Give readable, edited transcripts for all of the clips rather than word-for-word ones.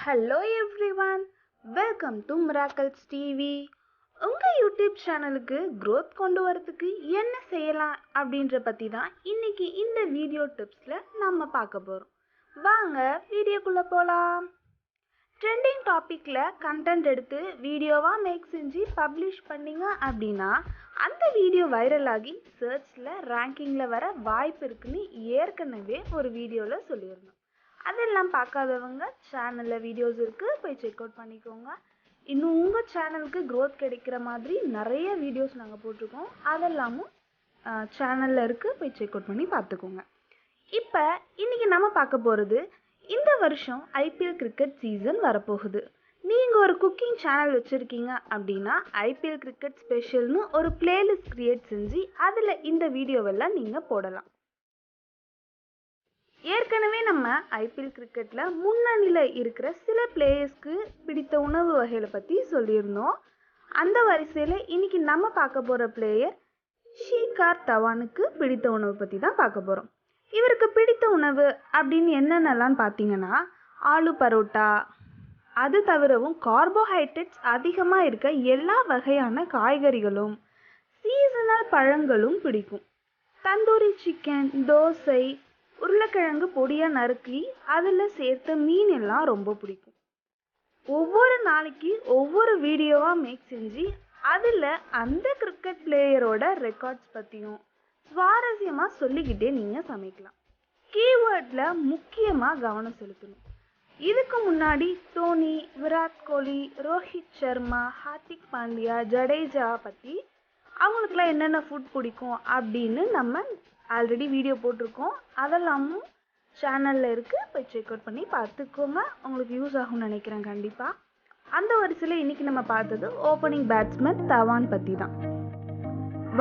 Hello everyone, welcome to Miracles TV. உங்கள் YouTube சேனலுக்கு growth கொண்டு வரதுக்கு என்ன செய்யலாம் அப்படின்ற பற்றி தான் இன்னைக்கு இந்த வீடியோ டிப்ஸில் நம்ம பார்க்க போகிறோம். வாங்க வீடியோக்குள்ளே போகலாம். ட்ரெண்டிங் டாப்பிக்கில் கண்டென்ட் எடுத்து வீடியோவாக மேக் செஞ்சு பப்ளிஷ் பண்ணிங்க அப்படின்னா அந்த வீடியோ வைரல் ஆகி சர்ச்சில் ரேங்கிங்கில் வர வாய்ப்பு இருக்குன்னு ஏற்கனவே ஒரு வீடியோவில் சொல்லியிருந்தோம். அதெல்லாம் பார்க்காதவங்க சேனலில் வீடியோஸ் இருக்குது, போய் செக் அவுட் பண்ணிக்கோங்க. இன்னும் உங்கள் சேனலுக்கு க்ரோத் கிடைக்கிற மாதிரி நிறைய வீடியோஸ் நாங்கள் போட்டிருக்கோம், அதெல்லாமும் சேனலில் இருக்குது, போய் செக் அவுட் பண்ணி பார்த்துக்கோங்க. இப்போ இன்றைக்கி நம்ம பார்க்க போகிறது, இந்த வருஷம் ஐபிஎல் கிரிக்கெட் சீசன் வரப்போகுது. நீங்கள் ஒரு குக்கிங் சேனல் வச்சுருக்கீங்க அப்படின்னா ஐபிஎல் கிரிக்கெட் ஸ்பெஷல்னு ஒரு பிளேலிஸ்ட் க்ரியேட் செஞ்சு அதில் இந்த வீடியோவெல்லாம் நீங்கள் போடலாம். ஏற்கனவே நம்ம ஐபிஎல் கிரிக்கெட்டில் முன்னணியில் இருக்கிற சில பிளேயர்ஸ்க்கு பிடித்த உணவு வகைகளை பற்றி சொல்லியிருந்தோம். அந்த வரிசையில் இன்னைக்கு நம்ம பார்க்க போகிற பிளேயர் ஷிகர் தவானுக்கு பிடித்த உணவு பற்றி தான் பார்க்க போகிறோம். இவருக்கு பிடித்த உணவு அப்படின்னு என்னென்னலாம் பார்த்தீங்கன்னா ஆலு பரோட்டா, அது தவிரவும் கார்போஹைட்ரேட்ஸ் அதிகமாக இருக்க எல்லா வகையான காய்கறிகளும் சீசனல் பழங்களும் பிடிக்கும். தந்தூரி சிக்கன், தோசை, உருளைக்கிழங்கு பொடியாக நறுக்கி அதில் சேர்த்த மீன் எல்லாம் ரொம்ப பிடிக்கும். ஒவ்வொரு நாளைக்கு ஒவ்வொரு வீடியோவாக மேக் செஞ்சு அதில் அந்த கிரிக்கெட் பிளேயரோட ரெக்கார்ட்ஸ் பற்றியும் சுவாரஸ்யமாக சொல்லிக்கிட்டே நீங்கள் சமைக்கலாம். கீவேர்டில் முக்கியமாக கவனம் செலுத்தணும். இதுக்கு முன்னாடி தோனி, விராட் கோலி, ரோஹித் சர்மா, ஹார்திக் பாண்டியா, ஜடேஜா பற்றி அவங்களுக்குலாம் என்னென்ன ஃபுட் பிடிக்கும் அப்படின்னு நம்ம ஆல்ரெடி வீடியோ போட்டிருக்கோம். அதெல்லாமும் சேனலில் இருக்குது, போய் செக் அவுட் பண்ணி பார்த்துக்கோங்க. உங்களுக்கு யூஸ் ஆகும்னு நினைக்கிறேன் கண்டிப்பாக. அந்த வரிசையில் இன்றைக்கி நம்ம பார்த்தது ஓப்பனிங் பேட்ஸ்மேன் தவான் பற்றி தான்.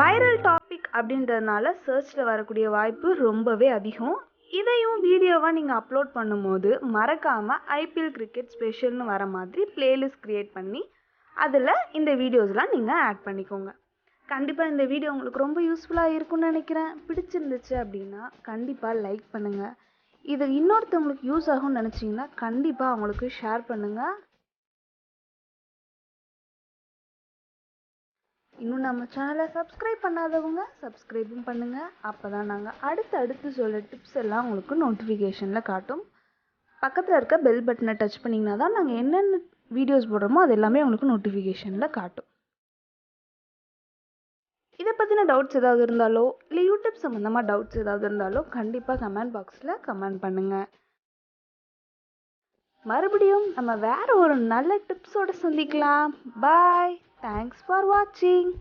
வைரல் டாபிக் அப்படின்றதுனால சர்ச்சில் வரக்கூடிய வாய்ப்பு ரொம்பவே அதிகம். இதையும் வீடியோவாக நீங்கள் அப்லோட் பண்ணும்போது மறக்காமல் ஐபிஎல் கிரிக்கெட் ஸ்பெஷல்னு வர மாதிரி பிளேலிஸ்ட் க்ரியேட் பண்ணி அதில் இந்த வீடியோஸ்லாம் நீங்கள் ஆட் பண்ணிக்கோங்க. கண்டிப்பாக இந்த வீடியோ உங்களுக்கு ரொம்ப யூஸ்ஃபுல்லாக இருக்கும்னு நினைக்கிறேன். பிடிச்சிருந்துச்சு அப்படின்னா கண்டிப்பாக லைக் பண்ணுங்கள். இது இன்னொருத்தவங்களுக்கு யூஸ் ஆகும்னு நினச்சிங்கன்னா கண்டிப்பாக அவங்களுக்கு ஷேர் பண்ணுங்கள். இன்னும் நம்ம சேனலை சப்ஸ்கிரைப் பண்ணாதவங்க சப்ஸ்கிரைபும் பண்ணுங்கள். அப்போ தான் நாங்கள் அடுத்து சொல்ல டிப்ஸ் எல்லாம் உங்களுக்கு நோட்டிஃபிகேஷனில் காட்டும். பக்கத்தில் இருக்க பெல் பட்டனை டச் பண்ணிங்கன்னா தான் நாங்கள் என்னென்ன வீடியோஸ் போடுறோமோ அது எல்லாமே உங்களுக்கு நோட்டிஃபிகேஷனில் காட்டும். இதை பற்றின டவுட்ஸ் ஏதாவது இருந்தாலோ இல்லை யூடியூப் சம்மந்தமாக டவுட்ஸ் ஏதாவது இருந்தாலோ கண்டிப்பாக கமெண்ட் பாக்ஸில் கமெண்ட் பண்ணுங்கள். மறுபடியும் நம்ம வேறு ஒரு நல்ல டிப்ஸோடு சந்திக்கலாம். பாய். தேங்க்ஸ் ஃபார் வாட்சிங்.